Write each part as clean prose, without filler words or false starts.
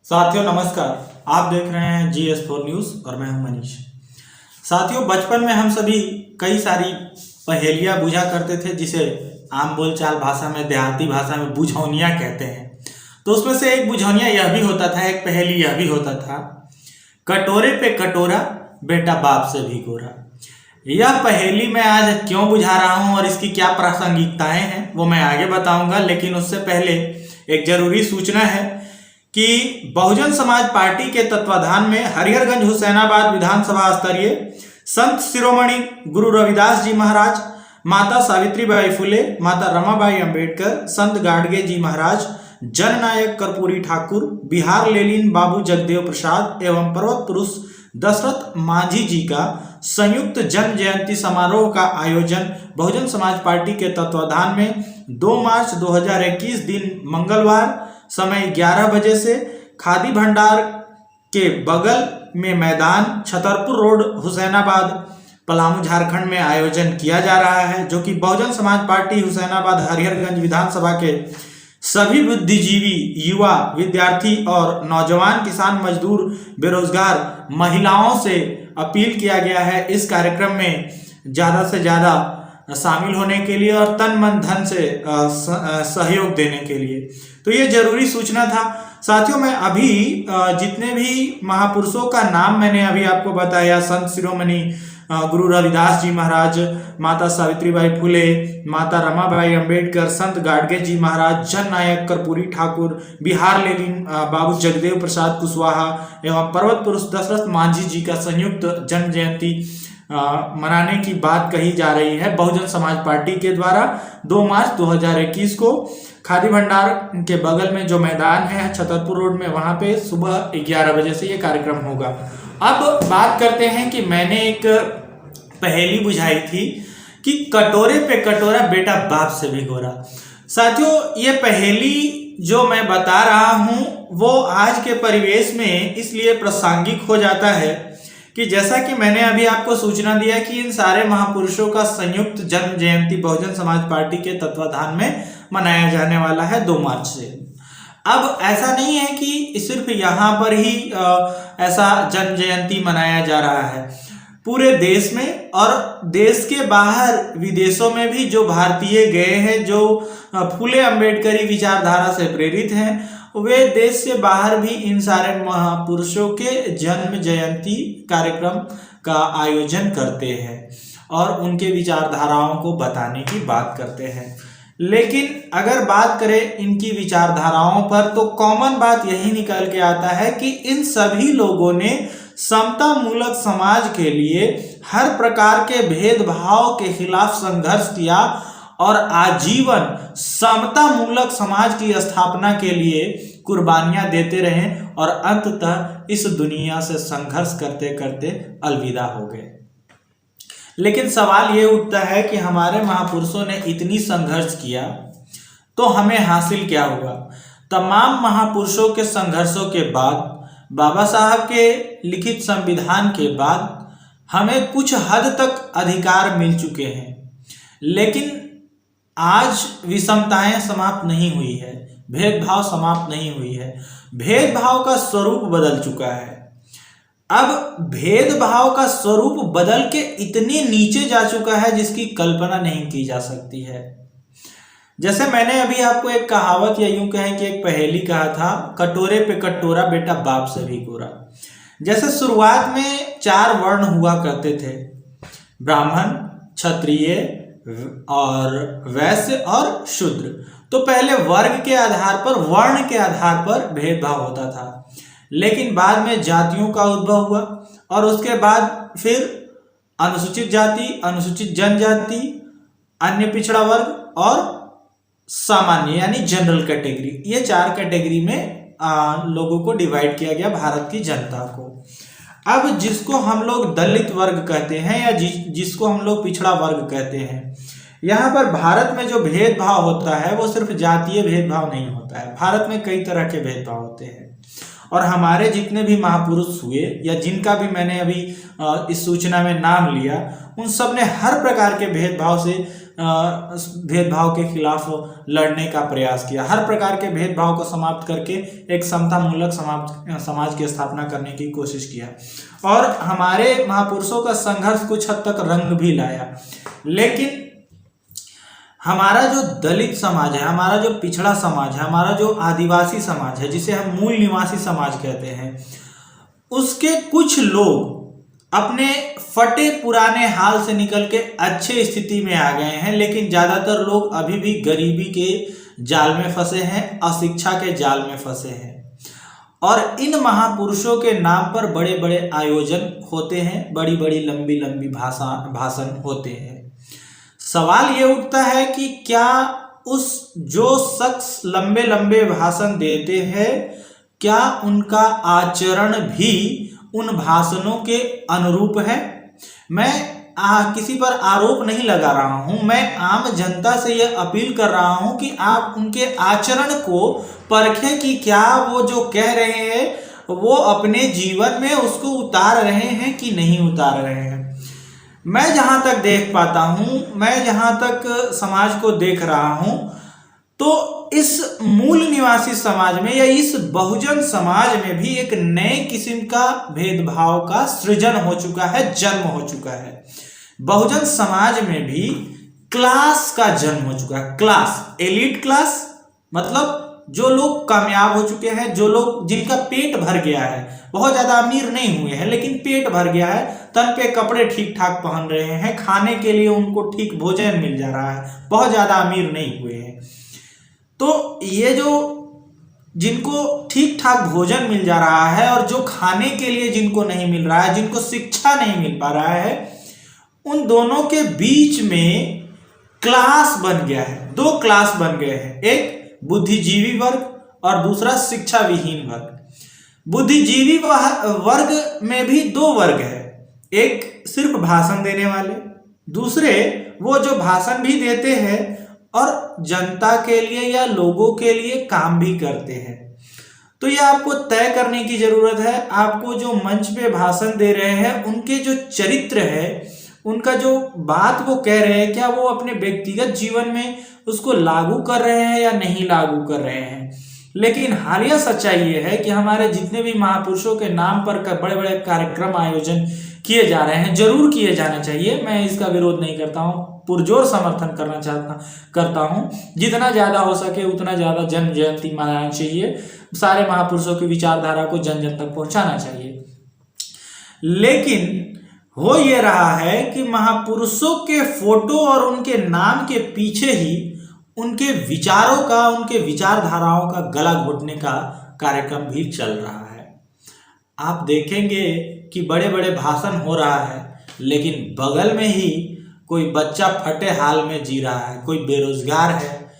साथियों नमस्कार। आप देख रहे हैं GS4 न्यूज़ और मैं हूं मनीष। साथियों बचपन में हम सभी कई सारी पहेलियां बुझा करते थे, जिसे आम बोलचाल भाषा में, देहाती भाषा में बुझौनिया कहते हैं। तो उसमें से एक बुझौनिया यह भी होता था, एक पहेली यह भी होता था, कटोरे पे कटोरा बेटा बाप से भी गोरा। यह पहेली मैं आज क्यों बुझा रहा हूं और इसकी क्या प्रासंगिकताएं हैं वो मैं आगे बताऊंगा, लेकिन उससे पहले एक जरूरी सूचना है कि बहुजन समाज पार्टी के तत्वाधान में हरिहरगंज हुसैनाबाद विधानसभा स्तरीय संत शिरोमणि गुरु रविदास जी महाराज, माता सावित्रीबाई फुले, माता रमाबाई अंबेडकर, संत गाडगे जी महाराज, जननायक कर्पूरी ठाकुर, बिहार लेलिन बाबू जगदेव प्रसाद एवं पर्वत पुरुष दशरथ मांझी जी का संयुक्त जन्म जयंती समारोह का आयोजन बहुजन समाज पार्टी के तत्वाधान में 2 मार्च 2021 दिन मंगलवार समय 11 बजे से खादी भंडार के बगल में मैदान छतरपुर रोड हुसैनाबाद पलामू झारखंड में आयोजन किया जा रहा है, जो कि बहुजन समाज पार्टी हुसैनाबाद हरिहरगंज विधानसभा के सभी बुद्धिजीवी, युवा, विद्यार्थी और नौजवान किसान, मजदूर, बेरोजगार महिलाओं से अपील किया गया है इस कार्यक्रम में ज़्यादा से ज़्यादा शामिल होने के लिए और तन मन धन से सहयोग देने के लिए। तो ये जरूरी सूचना था। साथियों मैं अभी जितने भी महापुरुषों का नाम मैंने अभी आपको बताया, संत शिरोमणि गुरु रविदास जी महाराज, माता सावित्रीबाई फुले, माता रमाबाई अंबेडकर, संत गाडगे जी महाराज, जननायक कर्पूरी ठाकुर, बिहार लेलिन बाबू जगदेव प्रसाद कुशवाहा एवं पर्वत पुरुष दशरथ मांझी जी का संयुक्त जन्म जयंती मनाने की बात कही जा रही है बहुजन समाज पार्टी के द्वारा। 2 मार्च 2021 को खादी भंडार के बगल में जो मैदान है छतरपुर रोड में, वहां पे सुबह 11 बजे से ये कार्यक्रम होगा। अब बात करते हैं कि मैंने एक पहेली बुझाई थी कि कटोरे पे कटोरा बेटा बाप से भी गोरा। साथियों ये पहेली जो मैं बता रहा हूं वो आज के परिवेश में इसलिए प्रासंगिक हो जाता है कि जैसा कि मैंने अभी आपको सूचना दिया कि इन सारे महापुरुषों का संयुक्त जन्म जयंती बहुजन समाज पार्टी के तत्वाधान में मनाया जाने वाला है 2 मार्च से। अब ऐसा नहीं है कि सिर्फ यहाँ पर ही ऐसा जन्म जयंती मनाया जा रहा है, पूरे देश में और देश के बाहर विदेशों में भी जो भारतीय गए हैं, जो फुले अम्बेडकरी विचारधारा से प्रेरित हैं, वे देश से बाहर भी इन सारे महापुरुषों के जन्म जयंती कार्यक्रम का आयोजन करते हैं और उनके विचारधाराओं को बताने की बात करते हैं। लेकिन अगर बात करें इनकी विचारधाराओं पर तो कॉमन बात यही निकल के आता है कि इन सभी लोगों ने समता मूलक समाज के लिए हर प्रकार के भेदभाव के खिलाफ संघर्ष किया और आजीवन समता मूलक समाज की स्थापना के लिए कुर्बानियां देते रहे और अंततः इस दुनिया से संघर्ष करते करते अलविदा हो गए। लेकिन सवाल ये उठता है कि हमारे महापुरुषों ने इतनी संघर्ष किया तो हमें हासिल क्या हुआ? तमाम महापुरुषों के संघर्षों के बाद, बाबा साहब के लिखित संविधान के बाद हमें कुछ हद तक अधिकार मिल चुके हैं, लेकिन आज विषमताएं समाप्त नहीं हुई है, भेदभाव समाप्त नहीं हुई है, भेदभाव का स्वरूप बदल चुका है। अब भेदभाव का स्वरूप बदल के इतने नीचे जा चुका है जिसकी कल्पना नहीं की जा सकती है। जैसे मैंने अभी आपको एक कहावत या यूं कहें कि एक पहेली कहा था, कटोरे पे कटोरा बेटा बाप से भी गोरा। जैसे शुरुआत में 4 वर्ण हुआ करते थे, ब्राह्मण, क्षत्रिय और वैश्य और शूद्र। तो पहले वर्ग के आधार पर, वर्ण के आधार पर भेदभाव होता था, लेकिन बाद में जातियों का उद्भव हुआ और उसके बाद फिर अनुसूचित जाति, अनुसूचित जनजाति, अन्य पिछड़ा वर्ग और सामान्य यानी जनरल कैटेगरी। ये 4 कैटेगरी में लोगों को डिवाइड किया गया, भारत की जनता को। अब जिसको हम लोग दलित वर्ग कहते हैं या जिसको हम लोग पिछड़ा वर्ग कहते हैं, यहाँ पर भारत में जो भेदभाव होता है वो सिर्फ जातीय भेदभाव नहीं होता है। भारत में कई तरह के भेदभाव होते हैं और हमारे जितने भी महापुरुष हुए या जिनका भी मैंने अभी इस सूचना में नाम लिया, उन सब ने हर प्रकार के भेदभाव से भेदभाव के खिलाफ लड़ने का प्रयास किया। हर प्रकार के भेदभाव को समाप्त करके एक समता मूलक समाज की स्थापना करने की कोशिश किया। और हमारे महापुरुषों का संघर्ष कुछ हद तक रंग भी लाया। लेकिन हमारा जो दलित समाज है, हमारा जो पिछड़ा समाज है, हमारा जो आदिवासी समाज है, जिसे हम मूल निवासी समाज कहते हैं, उसके कुछ लोग अपने फटे पुराने हाल से निकल के अच्छे स्थिति में आ गए हैं। लेकिन ज्यादातर लोग अभी भी गरीबी के जाल में फंसे हैं, अशिक्षा के जाल में फंसे हैं। और इन महापुरुषों के नाम पर बड़े बड़े आयोजन होते हैं, बड़ी बड़ी लंबी लंबी भाषण होते हैं। सवाल ये उठता है कि क्या उस जो शख्स लंबे लंबे भाषण देते हैं, क्या उनका आचरण भी उन भाषणों के अनुरूप है? मैं किसी पर आरोप नहीं लगा रहा हूं, मैं आम जनता से यह अपील कर रहा हूं कि आप उनके आचरण को परखें कि क्या वो जो कह रहे हैं वो अपने जीवन में उसको उतार रहे हैं कि नहीं उतार रहे हैं। मैं जहां तक देख पाता हूं, मैं जहां तक समाज को देख रहा हूं, तो इस मूल निवासी समाज में या इस बहुजन समाज में भी एक नए किस्म का भेदभाव का सृजन हो चुका है, जन्म हो चुका है। बहुजन समाज में भी क्लास का जन्म हो चुका है। क्लास, एलीट क्लास मतलब जो लोग कामयाब हो चुके हैं, जो लोग जिनका पेट भर गया है, बहुत ज्यादा अमीर नहीं हुए हैं लेकिन पेट भर गया है, तन पे कपड़े ठीक ठाक पहन रहे हैं, खाने के लिए उनको ठीक भोजन मिल जा रहा है, बहुत ज्यादा अमीर नहीं हुए हैं। तो ये जो जिनको ठीक ठाक भोजन मिल जा रहा है और जो खाने के लिए जिनको नहीं मिल रहा है, जिनको शिक्षा नहीं मिल पा रहा है, उन दोनों के बीच में क्लास बन गया है। दो क्लास बन गए हैं, एक बुद्धिजीवी वर्ग और दूसरा शिक्षा विहीन वर्ग। बुद्धिजीवी वर्ग में भी दो वर्ग है, एक सिर्फ भाषण देने वाले, दूसरे वो जो भाषण भी देते हैं और जनता के लिए या लोगों के लिए काम भी करते हैं। तो ये आपको तय करने की जरूरत है, आपको जो मंच पे भाषण दे रहे हैं उनके जो चरित्र है, उनका जो बात वो कह रहे हैं, क्या वो अपने व्यक्तिगत जीवन में उसको लागू कर रहे हैं या नहीं लागू कर रहे हैं। लेकिन हालिया सच्चाई ये है कि हमारे जितने भी महापुरुषों के नाम पर बड़े बड़े कार्यक्रम आयोजन किए जा रहे हैं, जरूर किए जाने चाहिए, मैं इसका विरोध नहीं करता हूँ, पुरजोर समर्थन करता हूँ। जितना ज्यादा हो सके उतना ज्यादा जन्म जयंती मनाना चाहिए, सारे महापुरुषों की विचारधारा को जन जन तक पहुंचाना चाहिए। लेकिन हो ये रहा है कि महापुरुषों के फोटो और उनके नाम के पीछे ही उनके विचारों का, उनके विचारधाराओं का गला घोटने का कार्यक्रम भी चल रहा है। आप देखेंगे कि बड़े बड़े भाषण हो रहा है, लेकिन बगल में ही कोई बच्चा फटे हाल में जी रहा है, कोई बेरोजगार है,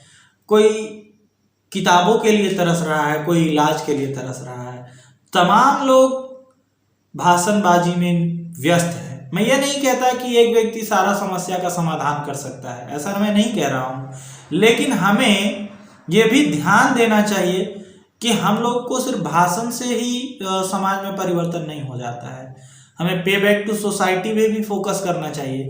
कोई किताबों के लिए तरस रहा है, कोई इलाज के लिए तरस रहा है। तमाम लोग भाषणबाजी में व्यस्त है। मैं ये नहीं कहता कि एक व्यक्ति सारा समस्या का समाधान कर सकता है, ऐसा मैं नहीं कह रहा हूँ, लेकिन हमें ये भी ध्यान देना चाहिए कि हम लोग को सिर्फ भाषण से ही समाज में परिवर्तन नहीं हो जाता है, हमें पे बैक टू सोसाइटी में भी फोकस करना चाहिए।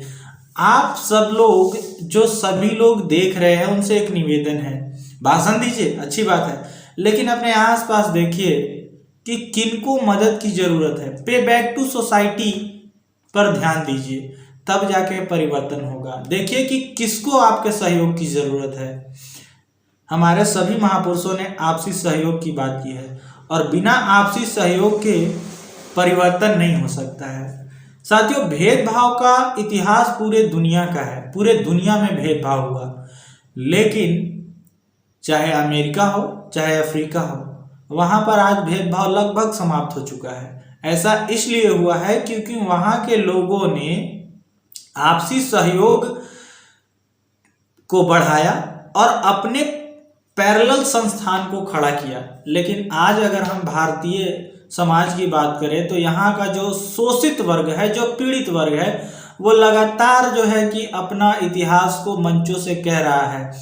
आप सब लोग, जो सभी लोग देख रहे हैं, उनसे एक निवेदन है, भाषण दीजिए, अच्छी बात है, लेकिन अपने आसपास देखिए कि किनको मदद की जरूरत है, पे बैक टू सोसाइटी पर ध्यान दीजिए, तब जाके परिवर्तन होगा। देखिए कि किसको आपके सहयोग की जरूरत है। हमारे सभी महापुरुषों ने आपसी सहयोग की बात की है और बिना आपसी सहयोग के परिवर्तन नहीं हो सकता है। साथियों, भेदभाव का इतिहास पूरे दुनिया का है, पूरे दुनिया में भेदभाव हुआ, लेकिन चाहे अमेरिका हो चाहे अफ्रीका हो, वहां पर आज भेदभाव लगभग समाप्त हो चुका है। ऐसा इसलिए हुआ है क्योंकि वहां के लोगों ने आपसी सहयोग को बढ़ाया और अपने पैरेलल संस्थान को खड़ा किया। लेकिन आज अगर हम भारतीय समाज की बात करें तो यहाँ का जो शोषित वर्ग है, जो पीड़ित वर्ग है, वो लगातार जो है कि अपना इतिहास को मंचों से कह रहा है,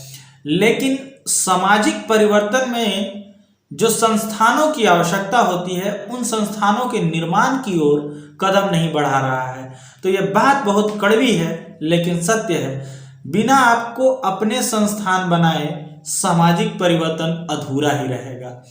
लेकिन सामाजिक परिवर्तन में जो संस्थानों की आवश्यकता होती है, उन संस्थानों के निर्माण की ओर कदम नहीं बढ़ा रहा है। तो यह बात बहुत कड़वी है लेकिन सत्य है। बिना आपको अपने संस्थान बनाए सामाजिक परिवर्तन अधूरा ही रहेगा।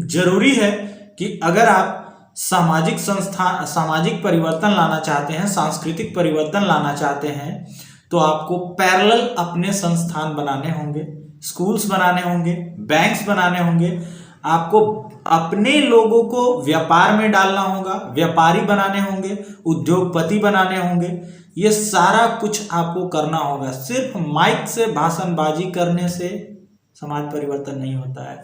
जरूरी है कि अगर आप सामाजिक परिवर्तन लाना चाहते हैं, सांस्कृतिक परिवर्तन लाना चाहते हैं, तो आपको पैरेलल अपने संस्थान बनाने होंगे, स्कूल्स बनाने होंगे, बैंक्स बनाने होंगे। आपको अपने लोगों को व्यापार में डालना होगा, व्यापारी बनाने होंगे, उद्योगपति बनाने होंगे। ये सारा कुछ आपको करना होगा। सिर्फ माइक से भाषणबाजी करने से समाज परिवर्तन नहीं होता है।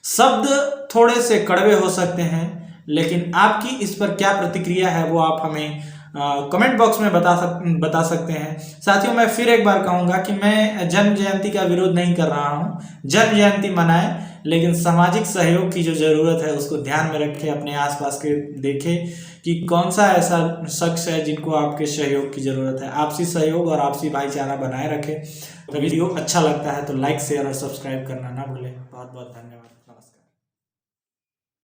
शब्द थोड़े से कड़वे हो सकते हैं, लेकिन आपकी इस पर क्या प्रतिक्रिया है वो आप हमें कमेंट बॉक्स में बता सकते हैं। साथियों, मैं फिर एक बार कहूँगा कि मैं जन्म जयंती का विरोध नहीं कर रहा हूँ। जन्म जयंती मनाएं, लेकिन सामाजिक सहयोग की जो ज़रूरत है उसको ध्यान में रखें। अपने आसपास के देखें कि कौन सा ऐसा शख्स है जिनको आपके सहयोग की ज़रूरत है। आपसी सहयोग और आपसी भाईचारा बनाए रखें। तो वीडियो अच्छा लगता है तो लाइक, शेयर और सब्सक्राइब करना ना भूलें। बहुत बहुत धन्यवाद।